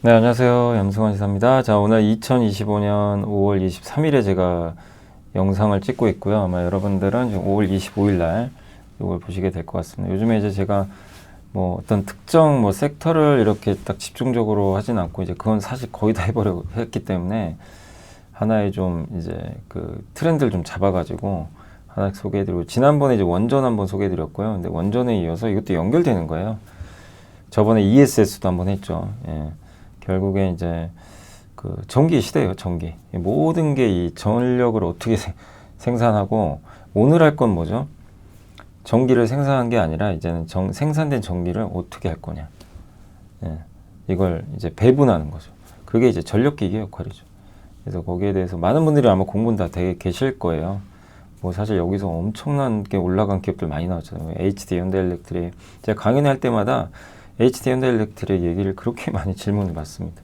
네, 안녕하세요. 염승환 시사입니다. 자, 오늘 2025년 5월 23일에 제가 영상을 찍고 있고요. 아마 여러분들은 지금 5월 25일 날 이걸 보시게 될 것 같습니다. 요즘에 이제 제가 뭐 어떤 특정 뭐 섹터를 이렇게 딱 집중적으로 하진 않고 이제 그건 사실 거의 다 해버려 했기 때문에 하나의 좀 이제 그 트렌드를 좀 잡아가지고 하나 소개해드리고, 지난번에 이제 원전 한번 소개해드렸고요. 근데 원전에 이어서 이것도 연결되는 거예요. 저번에 ESS도 한번 했죠. 예. 결국에 이제 그 전기 시대예요. 전기. 모든 게 이 전력을 어떻게 생산하고, 오늘 할 건 뭐죠? 전기를 생산한 게 아니라 이제는 생산된 전기를 어떻게 할 거냐. 예. 이걸 이제 배분하는 거죠. 그게 이제 전력기기의 역할이죠. 그래서 거기에 대해서 많은 분들이 아마 공부는 다 되게 계실 거예요. 뭐 사실 여기서 엄청나게 올라간 기업들 많이 나왔잖아요. HD 현대일렉트릭. 제가 강연할 때마다 HD 현대일렉트릭 얘기를 그렇게 많이 질문을 받습니다.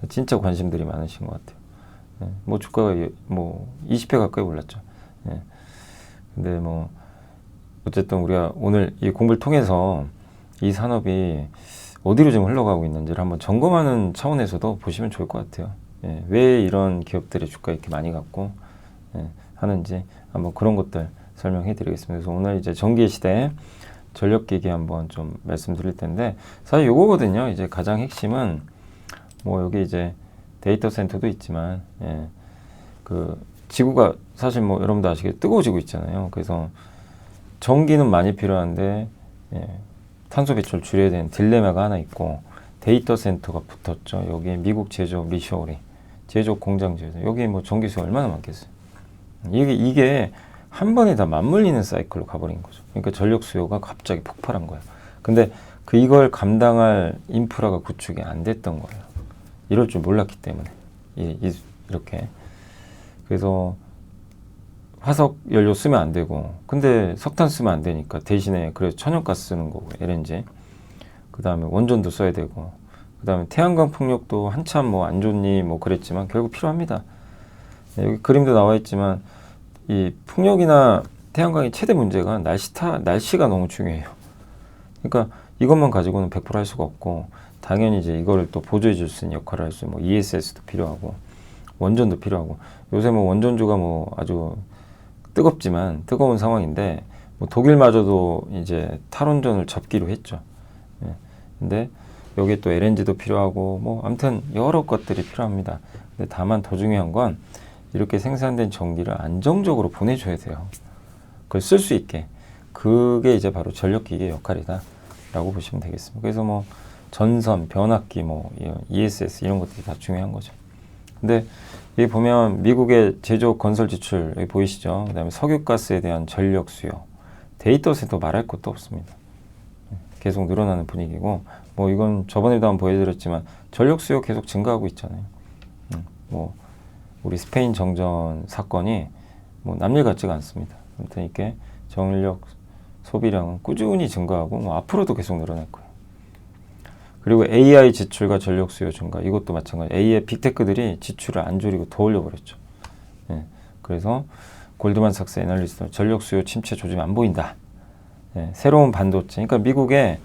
진짜 관심들이 많으신 것 같아요. 예, 뭐 주가가 뭐 20배 가까이 올랐죠. 예. 근데 뭐 어쨌든 우리가 오늘 이 공부를 통해서 이 산업이 어디로 지금 흘러가고 있는지를 한번 점검하는 차원에서도 보시면 좋을 것 같아요. 예, 왜 이런 기업들의 주가 이렇게 많이 갔고 하는지 한번 그런 것들 설명해 드리겠습니다. 그래서 오늘 이제 전기 시대 전력기기 한번 좀 말씀드릴 텐데, 사실 요거거든요. 이제 가장 핵심은 뭐 여기 이제 데이터 센터도 있지만, 그 지구가 사실 뭐 여러분도 아시게 뜨거워지고 있잖아요. 그래서 전기는 많이 필요한데 탄소 배출 줄여야 되는 딜레마가 하나 있고, 데이터 센터가 붙었죠. 여기에 미국 제조업 리쇼어링, 제조업 공장 제조, 여기 뭐 전기 수요 얼마나 많겠어요. 이게 한 번에 다 맞물리는 사이클로 가버린 거죠. 그러니까 전력 수요가 갑자기 폭발한 거예요. 근데 이걸 감당할 인프라가 구축이 안 됐던 거예요. 이럴 줄 몰랐기 때문에. 이렇게. 그래서 화석 연료 쓰면 안 되고, 근데 석탄 쓰면 안 되니까 대신에 그래서 천연가스 쓰는 거고, LNG. 그 다음에 원전도 써야 되고, 그 다음에 태양광 풍력도 한참 뭐 안 좋니 뭐 그랬지만 결국 필요합니다. 여기 그림도 나와 있지만 이 풍력이나 태양광의 최대 문제가 날씨가 너무 중요해요. 그러니까 이것만 가지고는 100%할 수가 없고, 당연히 이제 이거를 또 보조해 줄 수 있는 역할을 할 수 있는 뭐 ESS도 필요하고, 원전도 필요하고, 요새 뭐 원전주가 뭐 아주 뜨거운 상황인데, 뭐 독일마저도 이제 탈원전을 접기로 했죠. 예. 근데 여기에 또 LNG도 필요하고, 뭐 아무튼 여러 것들이 필요합니다. 근데 다만 더 중요한 건 이렇게 생산된 전기를 안정적으로 보내줘야 돼요. 그걸 쓸 수 있게. 그게 이제 바로 전력기기의 역할이다 라고 보시면 되겠습니다. 그래서 뭐 전선, 변압기, 뭐 ESS 이런 것들이 다 중요한 거죠. 근데 여기 보면 미국의 제조업 건설 지출 여기 보이시죠? 그 다음에 석유가스에 대한 전력 수요, 데이터 센터 말할 것도 없습니다. 계속 늘어나는 분위기고, 뭐 이건 저번에도 한번 보여드렸지만 전력 수요 계속 증가하고 있잖아요. 뭐 우리 스페인 정전 사건이 뭐 남일 같지가 않습니다. 아무튼 이렇게 전력 소비량은 꾸준히 증가하고 뭐 앞으로도 계속 늘어날 거예요. 그리고 AI 지출과 전력 수요 증가, 이것도 마찬가지. AI 빅테크들이 지출을 안 줄이고 더 올려버렸죠. 예, 그래서 골드만삭스 애널리스트 전력 수요 침체 조짐 안 보인다. 예, 새로운 반도체. 그러니까 미국에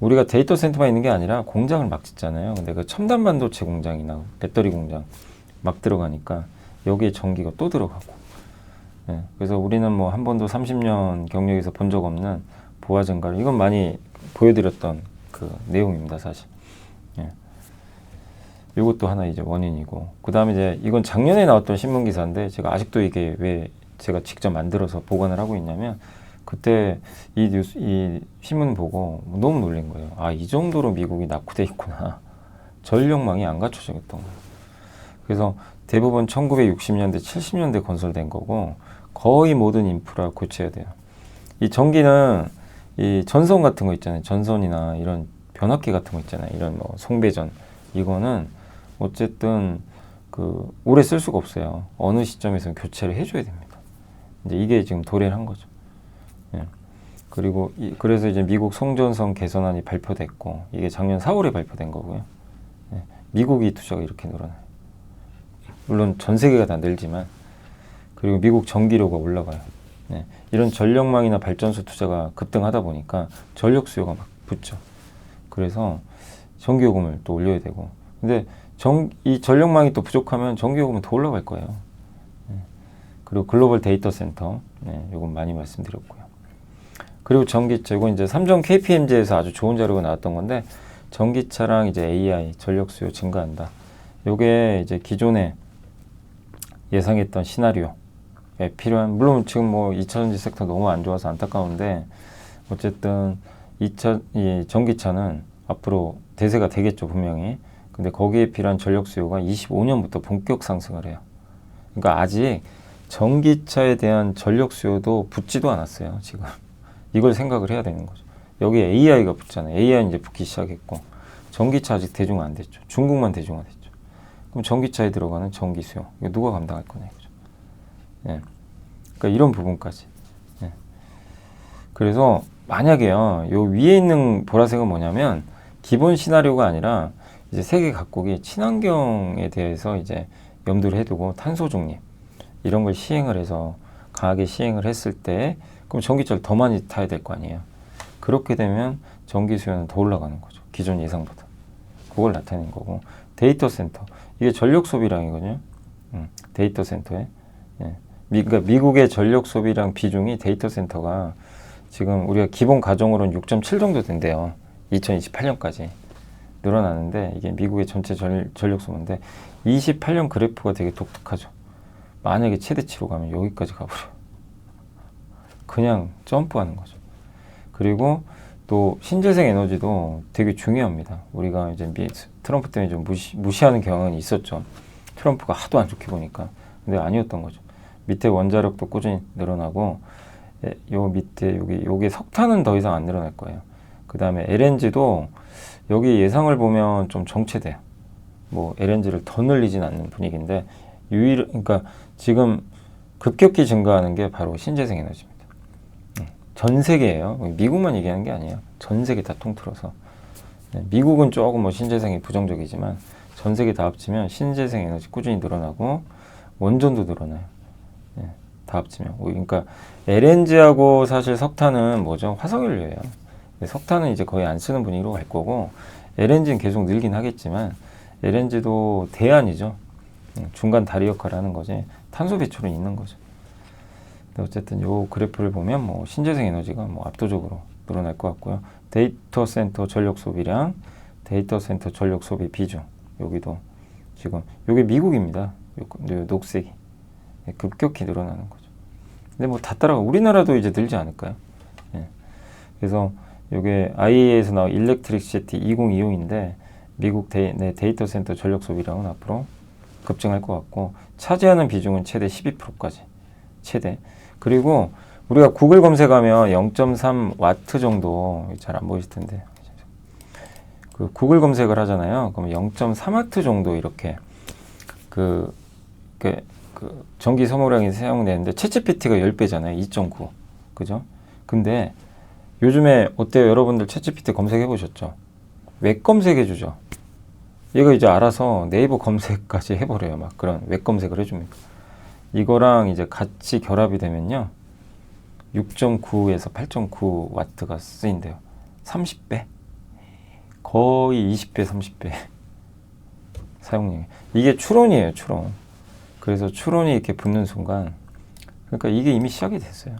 우리가 데이터 센터만 있는 게 아니라 공장을 막 짓잖아요. 근데 그 첨단 반도체 공장이나 배터리 공장 막 들어가니까 여기에 전기가 또 들어가고. 예, 그래서 우리는 뭐 한 번도 30년 경력에서 본 적 없는 부하 증가를, 이건 많이 보여드렸던 그 내용입니다, 사실. 예. 이것도 하나 이제 원인이고, 그 다음에 이제 이건 작년에 나왔던 신문 기사인데, 제가 아직도 이게 왜 제가 직접 만들어서 보관을 하고 있냐면, 그때 이 신문 보고 너무 놀란 거예요. 아, 이 정도로 미국이 낙후돼 있구나. 전력망이 안 갖춰졌던 거예요. 그래서 대부분 1960년대, 70년대 건설된 거고, 거의 모든 인프라 고쳐야 돼요. 이 전기는 이 전선 같은 거 있잖아요. 전선이나 이런 변압기 같은 거 있잖아요. 이런 뭐 송배전. 이거는 어쨌든 그 오래 쓸 수가 없어요. 어느 시점에서는 교체를 해줘야 됩니다. 이제 이게 지금 도래를 한 거죠. 예. 그리고 그래서 이제 미국 송전선 개선안이 발표됐고, 이게 작년 4월에 발표된 거고요. 예. 미국이 투자가 이렇게 늘어나요. 물론 전 세계가 다 늘지만, 그리고 미국 전기료가 올라가요. 네. 이런 전력망이나 발전소 투자가 급등하다 보니까 전력 수요가 막 붙죠. 그래서 전기요금을 또 올려야 되고, 근데 이 전력망이 또 부족하면 전기요금은 더 올라갈 거예요. 그리고 글로벌 데이터 센터, 요건 많이 말씀드렸고요. 그리고 전기차, 이건 이제 삼성 KPMG에서 아주 좋은 자료가 나왔던 건데, 전기차랑 이제 AI, 전력 수요 증가한다. 요게 이제 기존에 예상했던 시나리오에 필요한, 물론 지금 뭐 2차전지 섹터 너무 안 좋아서 안타까운데, 어쨌든 이 전기차는 앞으로 대세가 되겠죠, 분명히. 근데 거기에 필요한 전력 수요가 25년부터 본격 상승을 해요. 그러니까 아직 전기차에 대한 전력 수요도 붙지도 않았어요, 지금. 이걸 생각을 해야 되는 거죠. 여기에 AI가 붙잖아요. AI 이제 붙기 시작했고, 전기차 아직 대중화 안 됐죠. 중국만 대중화됐죠. 그럼 전기차에 들어가는 전기 수요, 이거 누가 감당할 거냐, 이거죠. 예. 그러니까 이런 부분까지. 예. 그래서 만약에요, 요 위에 있는 보라색은 뭐냐면 기본 시나리오가 아니라 이제 세계 각국이 친환경에 대해서 이제 염두를 해두고 탄소 중립 이런 걸 시행을 해서 강하게 시행을 했을 때 그럼 전기차를 더 많이 타야 될 거 아니에요. 그렇게 되면 전기 수요는 더 올라가는 거죠. 기존 예상보다. 그걸 나타낸 거고. 데이터 센터. 이게 전력 소비량이거든요. 데이터 센터에. 예. 그러니까 미국의 전력 소비량 비중이 데이터 센터가 지금 우리가 기본 가정으로는 6.7 정도 된대요. 2028년까지. 늘어나는데 이게 미국의 전체 전력 소모인데 28년 그래프가 되게 독특하죠. 만약에 최대치로 가면 여기까지 가버려요. 그냥 점프하는 거죠. 그리고 또 신재생 에너지도 되게 중요합니다. 우리가 이제 트럼프 때문에 좀 무시하는 경향이 있었죠. 트럼프가 하도 안 좋게 보니까. 근데 아니었던 거죠. 밑에 원자력도 꾸준히 늘어나고 요 밑에 요게 석탄은 더 이상 안 늘어날 거예요. 그 다음에 LNG도 여기 예상을 보면 좀 정체돼요. 뭐 LNG를 더 늘리진 않는 분위기인데 그러니까 지금 급격히 증가하는 게 바로 신재생 에너지입니다. 전 세계예요. 미국만 얘기하는 게 아니에요. 전 세계 다 통틀어서. 미국은 조금 뭐 신재생이 부정적이지만 전 세계 다 합치면 신재생 에너지 꾸준히 늘어나고 원전도 늘어나요. 다 합치면. 그러니까 LNG하고 사실 석탄은 뭐죠? 화석연료예요. 석탄은 이제 거의 안 쓰는 분위기로 갈 거고 LNG는 계속 늘긴 하겠지만 LNG도 대안이죠. 중간 다리 역할을 하는 거지 탄소 배출은 있는 거죠. 근데 어쨌든 요 그래프를 보면 뭐 신재생 에너지가 뭐 압도적으로 늘어날 것 같고요. 데이터 센터 전력 소비량, 데이터 센터 전력 소비 비중 여기도 지금 요게 미국입니다. 요 녹색이 급격히 늘어나는 거죠. 근데 뭐 다 따라가 우리나라도 이제 늘지 않을까요? 예. 그래서 요게 IEA에서 나온 일렉트릭시티 2025인데 미국 데이터 센터 전력 소비량은 앞으로 급증할 것 같고 차지하는 비중은 최대 12%까지 최대. 그리고 우리가 구글 검색하면 0.3 와트 정도 잘 안 보이실 텐데 그 구글 검색을 하잖아요. 그러면 0.3 와트 정도 이렇게 그 전기 소모량이 사용되는데 챗GPT가 10배잖아요. 2.9 그죠? 근데 요즘에 어때요? 여러분들 챗GPT 검색해 보셨죠? 웹 검색해 주죠. 얘가 이제 알아서 네이버 검색까지 해버려요. 막 그런 웹 검색을 해줍니다. 이거랑 이제 같이 결합이 되면요. 6.9에서 8.9 와트가 쓰인대요. 30배? 거의 20배, 30배 사용량이. 이게 추론이에요, 추론. 그래서 추론이 이렇게 붙는 순간, 그러니까 이게 이미 시작이 됐어요.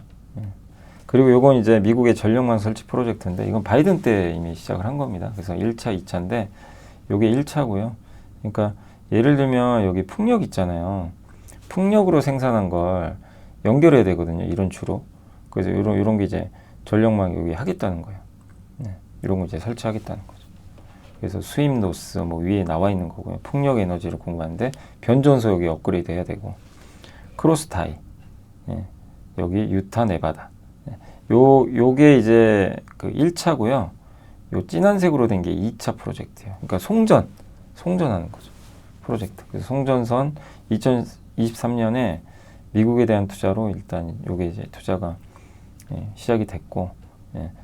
그리고 요건 이제 미국의 전력망 설치 프로젝트인데, 이건 바이든 때 이미 시작을 한 겁니다. 그래서 1차, 2차인데, 요게 1차고요. 그러니까 예를 들면 여기 풍력 있잖아요. 풍력으로 생산한 걸 연결해야 되거든요. 이런 추로. 그래서 이런 게 이제 전력망 여기 하겠다는 거예요. 이런 거 이제 설치하겠다는 거죠. 그래서 수입 노스 뭐 위에 나와 있는 거고요. 풍력 에너지를 공부하는데 변전소 여기 업그레이드 해야 되고 크로스타이 여기 유타 네바다 요게 이제 그 1차고요. 요 진한 색으로 된 게 2차 프로젝트예요. 그러니까 송전하는 거죠. 프로젝트. 그래서 송전선 2023년에 미국에 대한 투자로 일단 요게 이제 투자가 시작이 됐고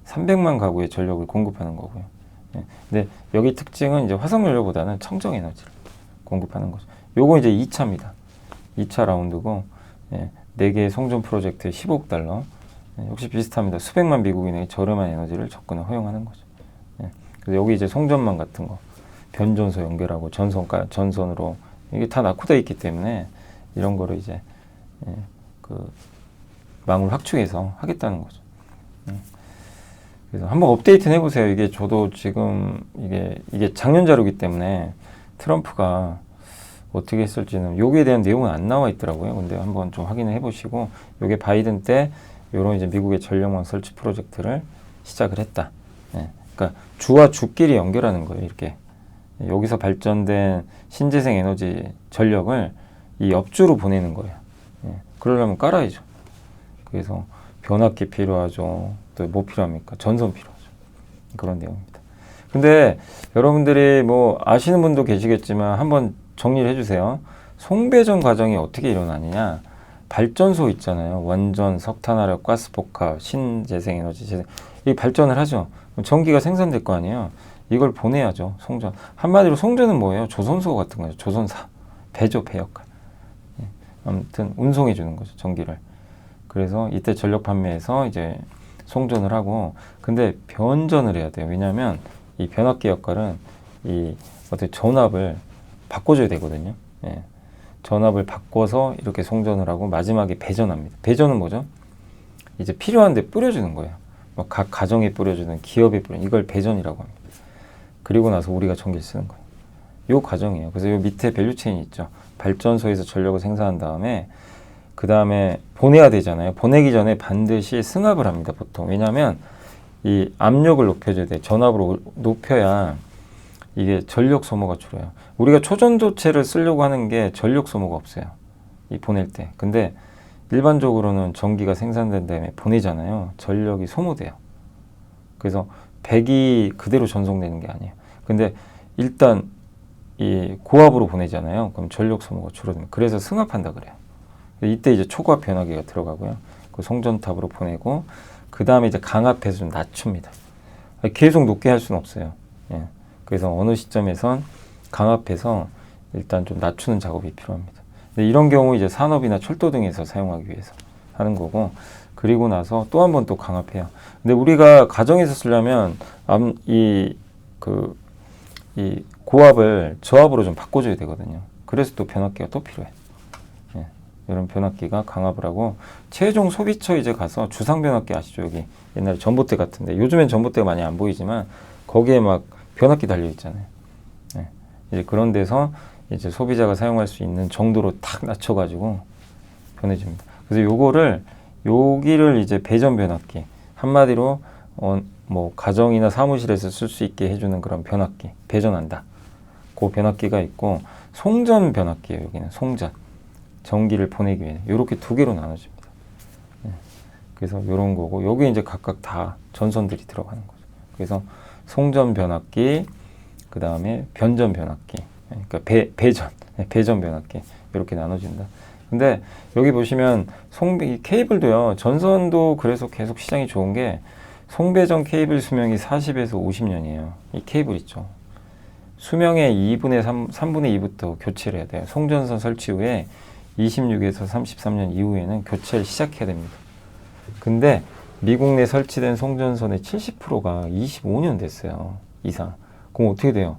300만 가구의 전력을 공급하는 거고요. 근데 여기 특징은 이제 화석연료보다는 청정 에너지를 공급하는 거죠. 요거 이제 2차입니다. 2차 라운드고 4개의 송전 프로젝트에 15억 달러. 역시 비슷합니다. 수백만 미국인에게 저렴한 에너지를 접근을 허용하는 거죠. 그래서 여기 이제 송전망 같은 거 변전소 연결하고 전선으로 이게 다 낙후되어 있기 때문에 이런 거를 이제 그 망을 확충해서 하겠다는 거죠. 그래서 한번 업데이트는 해보세요. 이게 저도 지금 이게 작년 자료이기 때문에 트럼프가 어떻게 했을지는 여기에 대한 내용은 안 나와 있더라고요. 근데 한번 좀 확인을 해보시고 이게 바이든 때 이런 이제 미국의 전력망 설치 프로젝트를 시작을 했다. 그러니까 주와 주끼리 연결하는 거예요. 이렇게 여기서 발전된 신재생 에너지 전력을 이 옆주로 보내는 거예요. 그러려면 깔아야죠. 그래서 변압기 필요하죠. 또 뭐 필요합니까? 전선 필요하죠. 그런 내용입니다. 근데 여러분들이 뭐 아시는 분도 계시겠지만 한번 정리를 해주세요. 송배전 과정이 어떻게 일어나느냐? 발전소 있잖아요. 원전, 석탄화력, 가스복합, 신재생에너지 재생. 이 발전을 하죠. 전기가 생산될 거 아니에요. 이걸 보내야죠. 송전. 한마디로 송전은 뭐예요? 조선소 같은 거죠. 조선사. 배죠, 배 역할. 아무튼 운송해 주는 거죠. 전기를. 그래서 이때 전력 판매에서 이제 송전을 하고, 근데 변전을 해야 돼요. 왜냐하면 이 변압기 역할은 이 어떻게 전압을 바꿔줘야 되거든요. 전압을 바꿔서 이렇게 송전을 하고 마지막에 배전합니다. 배전은 뭐죠? 이제 필요한데 뿌려주는 거예요. 뭐 각 가정에 뿌려주는, 기업에 뿌려주는, 이걸 배전이라고 합니다. 그리고 나서 우리가 전기를 쓰는 거예요. 요 과정이에요. 그래서 요 밑에 밸류체인이 있죠. 발전소에서 전력을 생산한 다음에 그 다음에 보내야 되잖아요. 보내기 전에 반드시 승합을 합니다. 보통. 왜냐하면 이 압력을 높여줘야 돼요. 전압으로 높여야 이게 전력 소모가 줄어요. 우리가 초전도체를 쓰려고 하는 게 전력 소모가 없어요. 이 보낼 때. 근데 일반적으로는 전기가 생산된 다음에 보내잖아요. 전력이 소모돼요. 그래서 백이 그대로 전송되는 게 아니에요. 근데 일단 이 고압으로 보내잖아요. 그럼 전력 소모가 줄어듭니다. 그래서 승합한다 그래요. 이때 이제 초고압 변화기가 들어가고요. 그 송전탑으로 보내고 그 다음에 이제 강압해서 좀 낮춥니다. 계속 높게 할 수는 없어요. 그래서 어느 시점에선 강압해서 일단 좀 낮추는 작업이 필요합니다. 근데 이런 경우 이제 산업이나 철도 등에서 사용하기 위해서 하는 거고, 그리고 나서 또 한 번 또 강압해요. 근데 우리가 가정에서 쓰려면 이 고압을 저압으로 좀 바꿔줘야 되거든요. 그래서 또 변압기가 또 필요해. 이런 변압기가 강압을 하고, 최종 소비처 이제 가서 주상 변압기 아시죠? 여기 옛날에 전봇대 같은데, 요즘엔 전봇대가 많이 안 보이지만 거기에 막 변압기 달려 있잖아요. 이제 그런 데서 이제 소비자가 사용할 수 있는 정도로 탁 낮춰가지고 보내줍니다. 그래서 요거를 여기를 이제 배전 변압기, 한마디로 뭐 가정이나 사무실에서 쓸 수 있게 해주는 그런 변압기, 배전한다. 그 변압기가 있고, 송전 변압기예요. 여기는 송전. 전기를 보내기 위해 이렇게 두 개로 나눠집니다. 그래서 이런 거고, 여기 이제 각각 다 전선들이 들어가는 거죠. 그래서 송전 변압기, 그 다음에 변전 변압기, 그러니까 배전 변압기 이렇게 나눠진다. 근데 여기 보시면 케이블도요, 전선도 그래서 계속 시장이 좋은 게 송배전 케이블 수명이 40에서 50년이에요. 이 케이블 있죠. 수명의 2분의 3분의 2부터 교체를 해야 돼요. 송전선 설치 후에 26에서 33년 이후에는 교체를 시작해야 됩니다. 근데 미국 내 설치된 송전선의 70%가 25년 됐어요. 이상. 그럼 어떻게 돼요?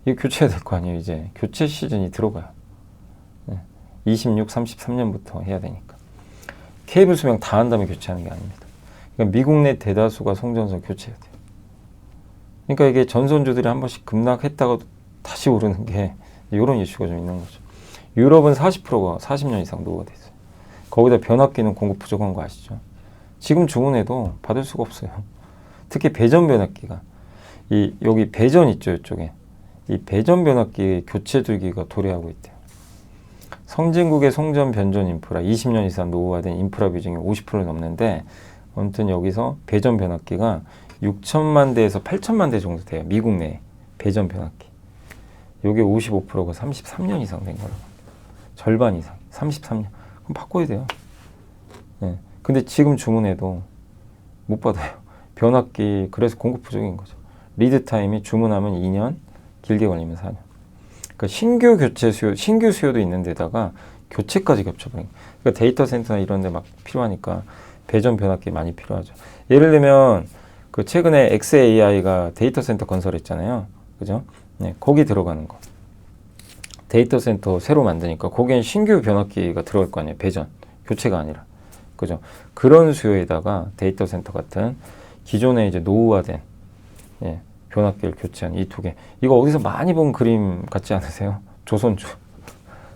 이거 교체해야 될 거 아니에요. 이제 교체 시즌이 들어가요. 26, 33년부터 해야 되니까. 케이블 수명 다 한 다음에 교체하는 게 아닙니다. 그러니까 미국 내 대다수가 송전선 교체해야 돼요. 그러니까 이게 전선주들이 한 번씩 급락했다가 다시 오르는 게 이런 이슈가 좀 있는 거죠. 유럽은 40%가 40년 이상 노후가 됐어요. 거기다 변압기는 공급 부족한 거 아시죠? 지금 주문해도 받을 수가 없어요. 특히 배전 변압기가, 여기 배전 있죠, 이쪽에. 이 배전 변압기 교체 주기가 도래하고 있대요. 선진국의 송전 변전 인프라, 20년 이상 노후화된 인프라 비중이 50%를 넘는데, 아무튼 여기서 배전 변압기가 6천만 대에서 8천만 대 정도 돼요. 미국 내 배전 변압기. 요게 55%가 33년 이상 된 거라고. 절반 이상, 33년. 그럼 바꿔야 돼요. 근데 지금 주문해도 못 받아요. 변압기, 그래서 공급 부족인 거죠. 리드 타임이 주문하면 2년, 길게 걸리면 4년. 그러니까 신규 교체 수요, 신규 수요도 있는 데다가 교체까지 겹쳐버린 거예요. 그러니까 데이터 센터나 이런 데 막 필요하니까 배전 변압기 많이 필요하죠. 예를 들면 그 최근에 XAI가 데이터 센터 건설했잖아요. 그죠? 네, 거기 들어가는 거. 데이터 센터 새로 만드니까 거기엔 신규 변압기가 들어갈 거 아니에요. 배전, 교체가 아니라. 그죠? 그런 수요에다가 데이터 센터 같은 기존에 이제 노후화된 예, 변압기를 교체한 이 두 개. 이거 어디서 많이 본 그림 같지 않으세요? 조선주.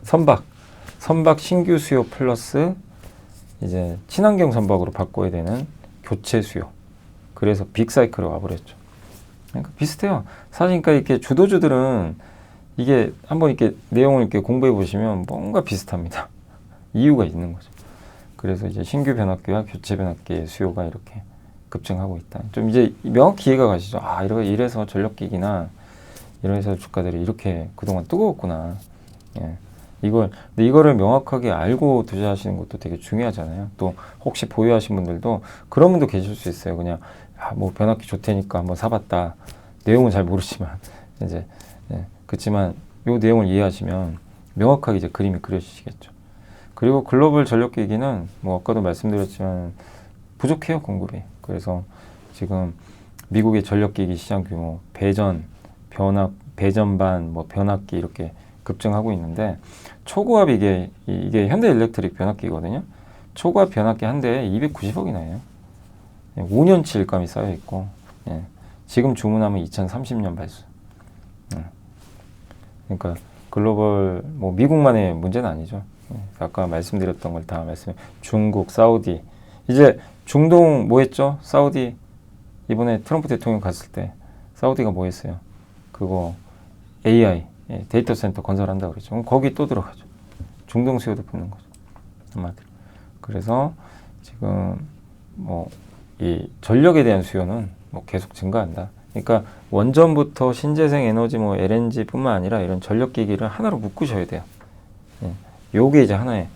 선박 신규 수요 플러스 이제 친환경 선박으로 바꿔야 되는 교체 수요. 그래서 빅사이클에 와버렸죠. 그러니까 비슷해요. 사실 그러니까 이렇게 주도주들은 이게 한번 이렇게 내용을 이렇게 공부해 보시면 뭔가 비슷합니다. 이유가 있는 거죠. 그래서 이제 신규 변압기와 교체 변압기의 수요가 이렇게 급증하고 있다. 좀 이제 명확히 이해가 가시죠. 아, 이래서 전력기기나 이런 회사 주가들이 이렇게 그동안 뜨거웠구나. 예. 근데 이거를 명확하게 알고 투자하시는 것도 되게 중요하잖아요. 또 혹시 보유하신 분들도 그런 분도 계실 수 있어요. 그냥 뭐 변압기 좋다니까 한번 사봤다. 내용은 잘 모르지만 이제 그렇지만 이 내용을 이해하시면 명확하게 이제 그림이 그려지시겠죠. 그리고 글로벌 전력기기는 뭐 아까도 말씀드렸지만 부족해요, 공급이. 그래서 지금 미국의 전력기기 시장 규모, 배전반, 뭐 변압기 이렇게 급증하고 있는데 초고압 이게 현대일렉트릭 변압기거든요. 초고압 변압기 한 대에 290억이나 해요. 5년치 일감이 쌓여 있고 지금 주문하면 2030년 발수. 그러니까 글로벌 뭐 미국만의 문제는 아니죠. 아까 말씀드렸던 걸 다 중국, 사우디 이제 중동 뭐 했죠? 사우디 이번에 트럼프 대통령 갔을 때 사우디가 뭐 했어요? 그거 AI 데이터 센터 건설한다고 그랬죠. 그럼 거기 또 들어가죠. 중동 수요도 붙는 거죠. 한마디로. 그래서 지금 뭐 이 전력에 대한 수요는 뭐 계속 증가한다. 그러니까 원전부터 신재생 에너지 뭐 LNG뿐만 아니라 이런 전력기기를 하나로 묶으셔야 돼요. 요게 이제 하나의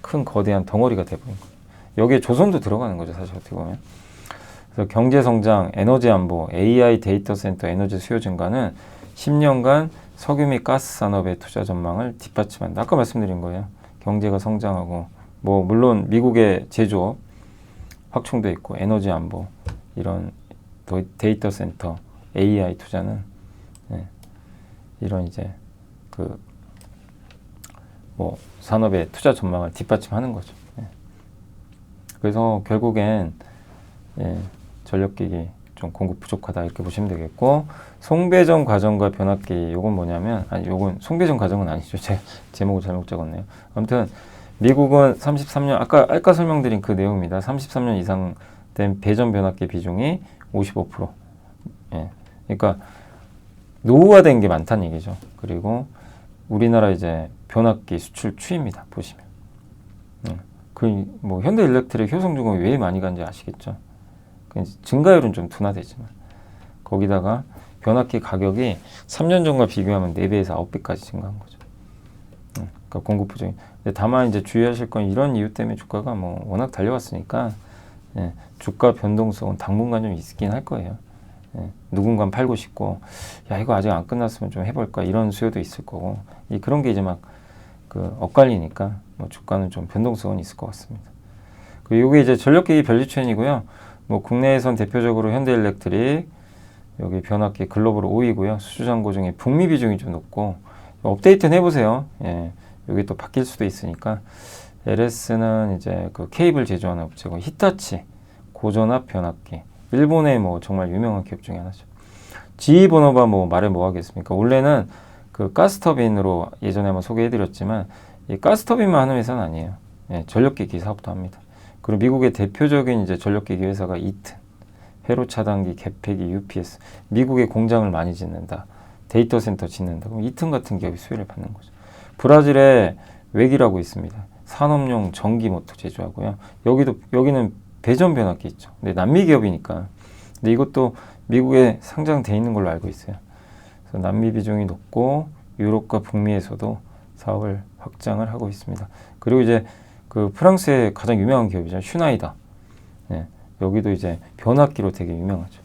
큰 거대한 덩어리가 돼버린 거예요. 여기에 조선도 들어가는 거죠, 사실 어떻게 보면. 그래서 경제 성장, 에너지 안보, AI 데이터 센터 에너지 수요 증가는 10년간 석유 및 가스 산업의 투자 전망을 뒷받침한다. 아까 말씀드린 거예요. 경제가 성장하고 뭐 물론 미국의 제조업 확충돼 있고 에너지 안보 이런 데이터 센터 AI 투자는 이런 이제 그 뭐 산업의 투자 전망을 뒷받침하는 거죠. 그래서 결국엔 전력기기 좀 공급 부족하다 이렇게 보시면 되겠고 송배전 과정과 변압기 요건 뭐냐면 요건 송배전 과정은 아니죠. 제목을 잘못 적었네요. 아무튼 미국은 33년 아까 설명드린 그 내용입니다. 33년 이상 된 배전 변압기 비중이 55%. 그러니까 노후화된 게 많다는 얘기죠. 그리고 우리나라 이제 변압기 수출 추입니다. 보시면. 뭐 현대일렉트릭 효성중공이 왜 많이 간지 아시겠죠? 증가율은 좀 둔화되지만 거기다가 변압기 가격이 3년 전과 비교하면 4배에서 9배까지 증가한 거죠. 그러니까 공급 부족이. 다만 이제 주의하실 건 이런 이유 때문에 주가가 뭐 워낙 달려왔으니까 주가 변동성은 당분간 좀 있긴 할 거예요. 누군가는 팔고 싶고 야 이거 아직 안 끝났으면 좀 해볼까 이런 수요도 있을 거고 그런 게 이제 막 그 엇갈리니까 뭐 주가는 좀 변동성은 있을 것 같습니다. 그리고 이게 이제 전력기기 밸류체인이고요. 뭐 국내에선 대표적으로 현대일렉트릭 여기 변압기 글로벌 5위고요. 수주잔고 중에 북미 비중이 좀 높고 업데이트는 해보세요. 여기 또 바뀔 수도 있으니까 LS는 이제 그 케이블 제조하는 업체고 히타치 고전압 변압기 일본의 뭐 정말 유명한 기업 중에 하나죠. GE 버너바 뭐 말해 뭐 하겠습니까? 원래는 그 가스터빈으로 예전에 한번 소개해드렸지만 이 가스터빈만 하는 회사는 아니에요. 전력기기 사업도 합니다. 그리고 미국의 대표적인 이제 전력기기 회사가 이튼, 회로 차단기, 개폐기, UPS. 미국의 공장을 많이 짓는다. 데이터 센터 짓는다. 그럼 이튼 같은 기업이 수혜를 받는 거죠. 브라질에 웨기라고 있습니다. 산업용 전기 모터 제조하고요. 여기는 배전 변압기 있죠. 근데 남미 기업이니까. 근데 이것도 미국에 상장돼 있는 걸로 알고 있어요. 그래서 남미 비중이 높고 유럽과 북미에서도 사업을 확장을 하고 있습니다. 그리고 이제 그 프랑스의 가장 유명한 기업이죠. 슈나이더. 여기도 이제 변압기로 되게 유명하죠.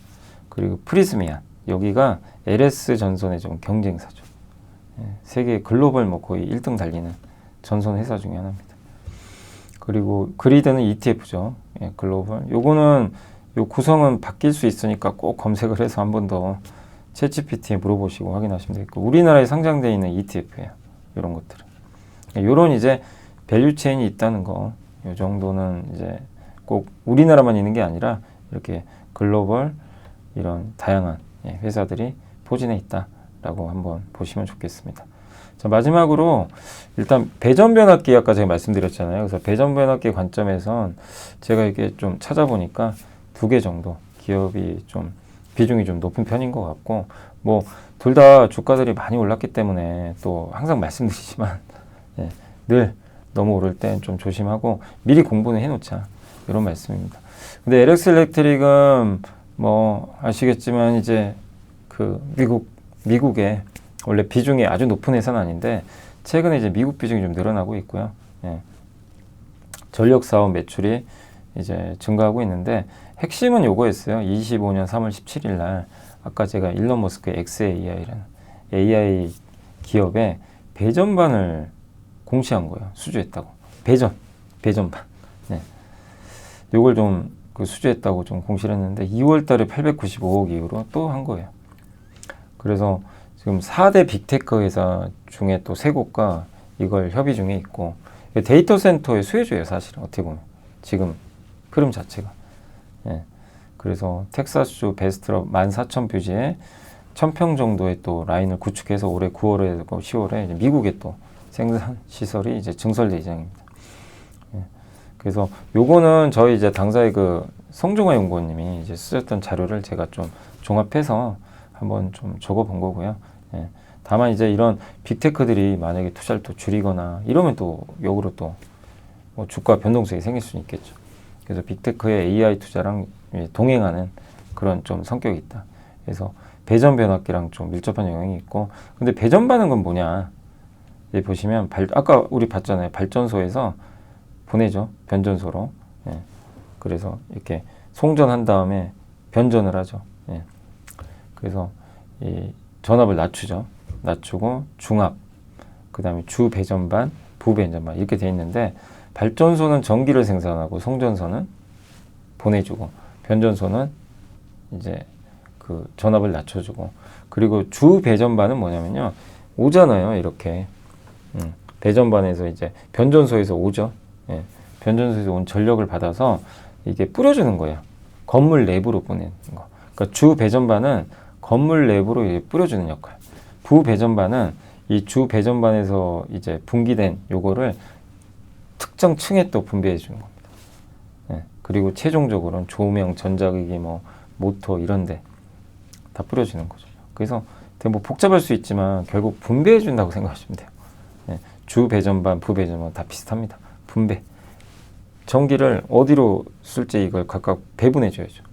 그리고 프리스미안. 여기가 LS 전선의 좀 경쟁사죠. 세계 글로벌 뭐 거의 1등 달리는 전선 회사 중에 하나입니다. 그리고 그리드는 ETF죠. 글로벌. 요거는 요 구성은 바뀔 수 있으니까 꼭 검색을 해서 한 번 더 챗GPT에 물어보시고 확인하시면 되겠고, 우리나라에 상장되어 있는 ETF예요. 이런 것들은. 이런 이제 밸류 체인이 있다는 거, 이 정도는 이제 꼭 우리나라만 있는 게 아니라 이렇게 글로벌 이런 다양한 회사들이 포진해 있다라고 한번 보시면 좋겠습니다. 자, 마지막으로 일단 배전변압기 아까 제가 말씀드렸잖아요. 그래서 배전변압기 관점에선 제가 이게 좀 찾아보니까 2개 정도 기업이 좀 비중이 좀 높은 편인 것 같고, 뭐 둘 다 주가들이 많이 올랐기 때문에 또 항상 말씀드리지만 늘 너무 오를 땐 좀 조심하고 미리 공부는 해놓자, 이런 말씀입니다. 근데 LX 일렉트릭은 뭐 아시겠지만 이제 그 미국의 원래 비중이 아주 높은 회사는 아닌데 최근에 이제 미국 비중이 좀 늘어나고 있고요. 전력 사업 매출이 이제 증가하고 있는데 핵심은 요거였어요. 25년 3월 17일 날 아까 제가 일론 머스크의 xAI라는 AI 기업에 배전반을 공시한 거예요. 수주했다고. 배전반. 요걸 좀 수주했다고 좀 공시를 했는데 2월 달에 895억 이후로 또 한 거예요. 그래서 지금 4대 빅테크 회사 중에 또 3곳과 이걸 협의 중에 있고, 데이터 센터의 수혜주예요, 사실은. 어떻게 보면. 지금 흐름 자체가. 그래서 텍사스주 베스트럽 14,000뷰지에 1,000평 정도의 또 라인을 구축해서 올해 9월에 10월에 미국에 또 생산 시설이 이제 증설될 예정입니다. 그래서 요거는 저희 이제 당사의 그 성종화 연구원님이 이제 쓰셨던 자료를 제가 좀 종합해서 한번 좀 적어 본 거고요. 다만 이제 이런 빅테크들이 만약에 투자를 또 줄이거나 이러면 또 역으로 또 뭐 주가 변동성이 생길 수는 있겠죠. 그래서 빅테크의 AI 투자랑 동행하는 그런 좀 성격이 있다. 그래서 배전 변압기랑 좀 밀접한 영향이 있고, 근데 배전 반응은 뭐냐? 여기 보시면 아까 우리 봤잖아요. 발전소에서 보내죠. 변전소로. 그래서 이렇게 송전한 다음에 변전을 하죠. 그래서 이 전압을 낮추고 중압, 그 다음에 주 배전반, 부 배전반 이렇게 돼 있는데, 발전소는 전기를 생산하고 송전소는 보내주고, 변전소는 이제 그 전압을 낮춰주고, 그리고 주 배전반은 뭐냐면요, 오잖아요. 이렇게 배전반에서 이제 변전소에서 오죠. 변전소에서 온 전력을 받아서 이게 뿌려주는 거예요. 건물 내부로 보내는 거. 그러니까 주 배전반은 건물 내부로 이제 뿌려주는 역할. 부 배전반은 이 주 배전반에서 이제 분기된 요거를 특정 층에 또 분배해 주는 겁니다. 그리고 최종적으로는 조명, 전자기기, 뭐 모터 이런데 다 뿌려주는 거죠. 그래서 되게 뭐 복잡할 수 있지만 결국 분배해 준다고 생각하시면 돼요. 주 배전반, 부 배전반 다 비슷합니다. 분배. 전기를 어디로 쓸지 이걸 각각 배분해 줘야죠.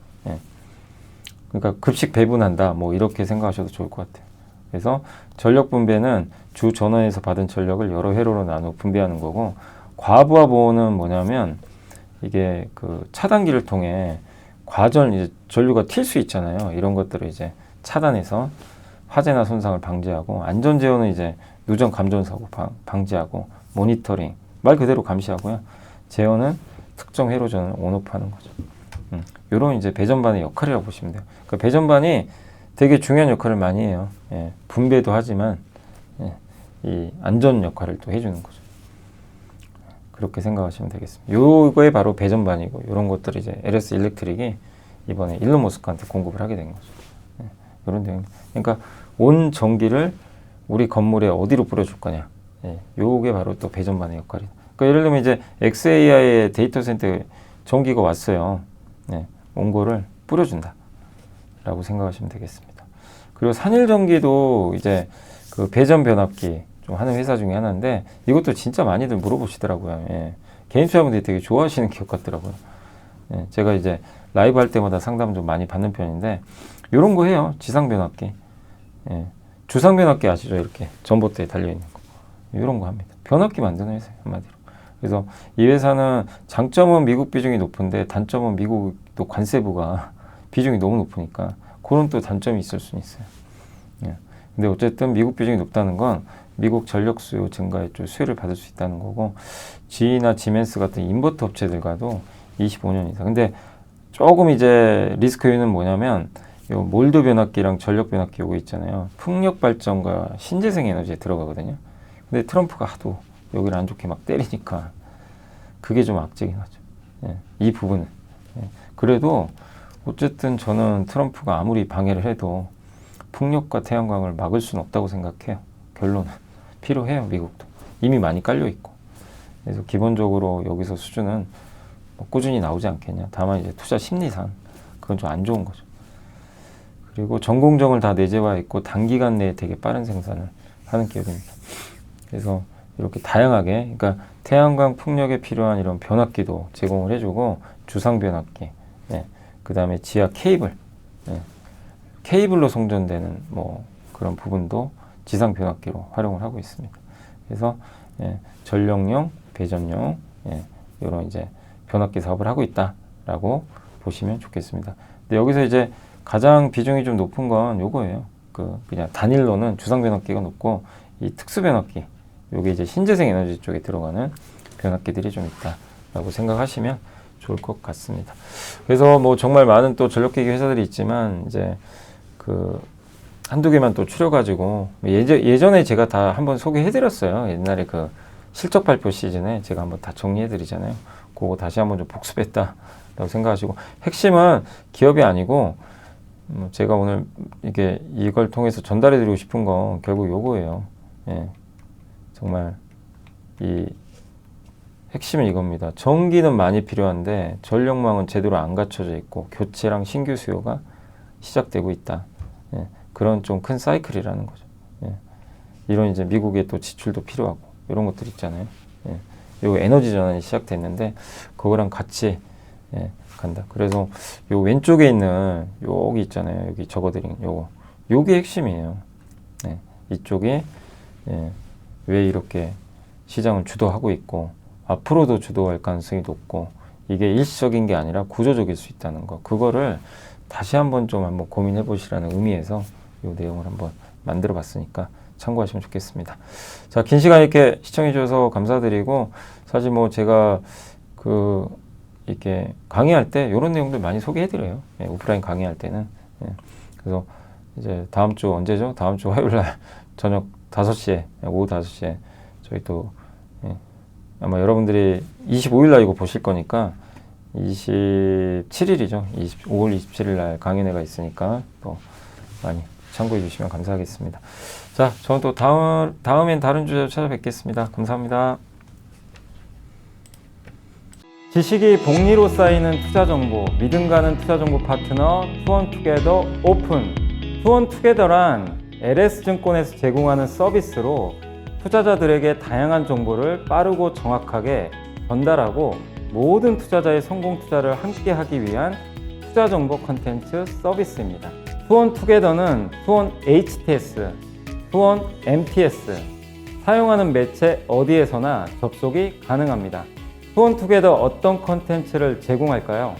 그러니까 급식 배분한다, 뭐 이렇게 생각하셔도 좋을 것 같아요. 그래서 전력 분배는 주 전원에서 받은 전력을 여러 회로로 나누어 분배하는 거고, 과부하 보호는 뭐냐면 이게 그 차단기를 통해 과전 이제 전류가 튈 수 있잖아요. 이런 것들을 이제 차단해서 화재나 손상을 방지하고, 안전 제어는 이제 누전 감전 사고 방지하고, 모니터링 말 그대로 감시하고요. 제어는 특정 회로 전원을 온오프하는 거죠. 이런 이제 배전반의 역할이라고 보시면 돼요. 그 배전반이 되게 중요한 역할을 많이 해요. 분배도 하지만 이 안전 역할을 또 해주는 거죠. 그렇게 생각하시면 되겠습니다. 요거에 바로 배전반이고, 이런 것들을 이제 LS 일렉트릭이 이번에 일론 머스크한테 공급을 하게 된 거죠. 이런 내용. 그러니까 온 전기를 우리 건물에 어디로 뿌려줄 거냐. 요게 바로 또 배전반의 역할이다. 그러니까 예를 들면 이제 xAI의 데이터 센터에 전기가 왔어요. 온 거를 뿌려준다 라고 생각하시면 되겠습니다. 그리고 산일전기도 이제 그 배전 변압기 좀 하는 회사 중에 하나인데, 이것도 진짜 많이들 물어보시더라고요. 개인 투자분들이 되게 좋아하시는 기업 같더라고요. 제가 이제 라이브 할 때마다 상담 좀 많이 받는 편인데, 이런 거 해요. 지상 변압기. 주상 변압기 아시죠? 이렇게 전봇대에 달려있는 거. 이런 거 합니다. 변압기 만드는 회사예요, 한마디로. 그래서 이 회사는 장점은 미국 비중이 높은데 단점은 미국 또 관세부가 비중이 너무 높으니까 그런 또 단점이 있을 수는 있어요. 근데 어쨌든 미국 비중이 높다는 건 미국 전력 수요 증가에 좀 수혜를 받을 수 있다는 거고, GE나 지멘스 같은 인버터 업체들과도 25년 이상. 근데 조금 이제 리스크 요인은 뭐냐면, 요 몰드 변압기랑 전력 변압기 요거 있잖아요. 풍력 발전과 신재생 에너지에 들어가거든요. 근데 트럼프가 하도 여기를 안 좋게 막 때리니까 그게 좀 악재긴 하죠. 예, 이 부분은. 예, 그래도 어쨌든 저는 트럼프가 아무리 방해를 해도 풍력과 태양광을 막을 수는 없다고 생각해요. 결론은. 필요해요, 미국도. 이미 많이 깔려 있고. 그래서 기본적으로 여기서 수준은 뭐 꾸준히 나오지 않겠냐. 다만 이제 투자 심리상 그건 좀 안 좋은 거죠. 그리고 전공정을 다 내재화 했고 단기간 내에 되게 빠른 생산을 하는 기업입니다. 그래서 이렇게 다양하게, 그러니까 태양광 풍력에 필요한 이런 변압기도 제공을 해주고 주상 변압기, 예, 그 다음에 지하 케이블, 예, 케이블로 송전되는 뭐 그런 부분도 지상 변압기로 활용을 하고 있습니다. 그래서 예, 전력용, 배전용, 예, 이런 이제 변압기 사업을 하고 있다라고 보시면 좋겠습니다. 근데 여기서 이제 가장 비중이 좀 높은 건 요거예요. 그냥 단일로는 주상 변압기가 높고 이 특수 변압기, 요게 이제 신재생 에너지 쪽에 들어가는 변압기들이 좀 있다라고 생각하시면 좋을 것 같습니다. 그래서 뭐 정말 많은 또 전력기기 회사들이 있지만 이제 한두 개만 또 추려가지고 예전에 제가 다 한번 소개해드렸어요. 옛날에 그 실적 발표 시즌에 제가 한번 다 정리해드리잖아요. 그거 다시 한번 좀 복습했다라고 생각하시고, 핵심은 기업이 아니고 제가 오늘 이걸 통해서 전달해드리고 싶은 건 결국 요거예요. 예, 정말 이 핵심은 이겁니다. 전기는 많이 필요한데 전력망은 제대로 안 갖춰져 있고 교체랑 신규 수요가 시작되고 있다. 예, 그런 좀 큰 사이클이라는 거죠. 예, 이런 이제 미국의 또 지출도 필요하고 이런 것들 있잖아요. 예, 요 에너지 전환이 시작됐는데 그거랑 같이 예, 간다. 그래서 요 왼쪽에 있는 여기 있잖아요. 여기 적어드린 요게 핵심이에요. 예, 이쪽이 예, 왜 이렇게 시장을 주도하고 있고 앞으로도 주도할 가능성이 높고 이게 일시적인 게 아니라 구조적일 수 있다는 거, 그거를 다시 한번 고민해 보시라는 의미에서 이 내용을 한번 만들어 봤으니까 참고하시면 좋겠습니다. 자, 긴 시간 이렇게 시청해 주셔서 감사드리고, 사실 뭐 제가 이렇게 강의할 때 이런 내용들 많이 소개해 드려요. 예, 오프라인 강의할 때는. 예, 그래서 이제 다음 주 언제죠? 다음 주 화요일 날 저녁 5시에, 오후 5시에 저희 또 예, 아마 여러분들이 25일 날 이거 보실 거니까 27일이죠. 5월 27일 날 강연회가 있으니까 또 많이 참고해 주시면 감사하겠습니다. 자, 저는 또 다음엔 다른 주제로 찾아뵙겠습니다. 감사합니다. 지식이 복리로 쌓이는 투자 정보, 믿음 가는 투자 정보 파트너 투원투게더 오픈. 투원투게더란 LS증권에서 제공하는 서비스로 투자자들에게 다양한 정보를 빠르고 정확하게 전달하고 모든 투자자의 성공 투자를 함께 하기 위한 투자 정보 컨텐츠 서비스입니다. 투원투게더는 투원 HTS, 투원 MTS, 사용하는 매체 어디에서나 접속이 가능합니다. 투원투게더 어떤 컨텐츠를 제공할까요?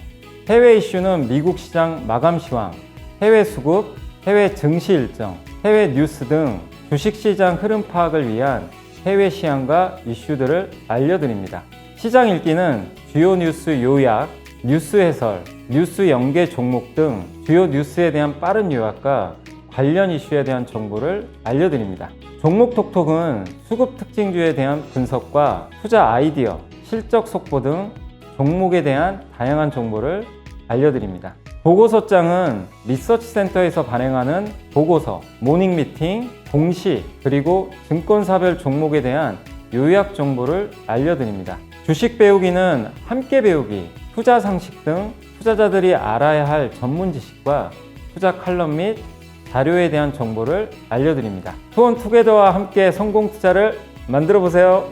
해외 이슈는 미국 시장 마감 시황, 해외 수급, 해외 증시 일정, 해외 뉴스 등 주식시장 흐름 파악을 위한 해외 시황과 이슈들을 알려드립니다. 시장 읽기는 주요 뉴스 요약, 뉴스 해설, 뉴스 연계 종목 등 주요 뉴스에 대한 빠른 요약과 관련 이슈에 대한 정보를 알려드립니다. 종목 톡톡은 수급 특징주에 대한 분석과 투자 아이디어, 실적 속보 등 종목에 대한 다양한 정보를 알려드립니다. 보고서장은 리서치센터에서 발행하는 보고서, 모닝미팅, 공시, 그리고 증권사별 종목에 대한 요약 정보를 알려드립니다. 주식 배우기는 함께 배우기, 투자 상식 등 투자자들이 알아야 할 전문 지식과 투자 칼럼 및 자료에 대한 정보를 알려드립니다. 투원투게더와 함께 성공 투자를 만들어 보세요.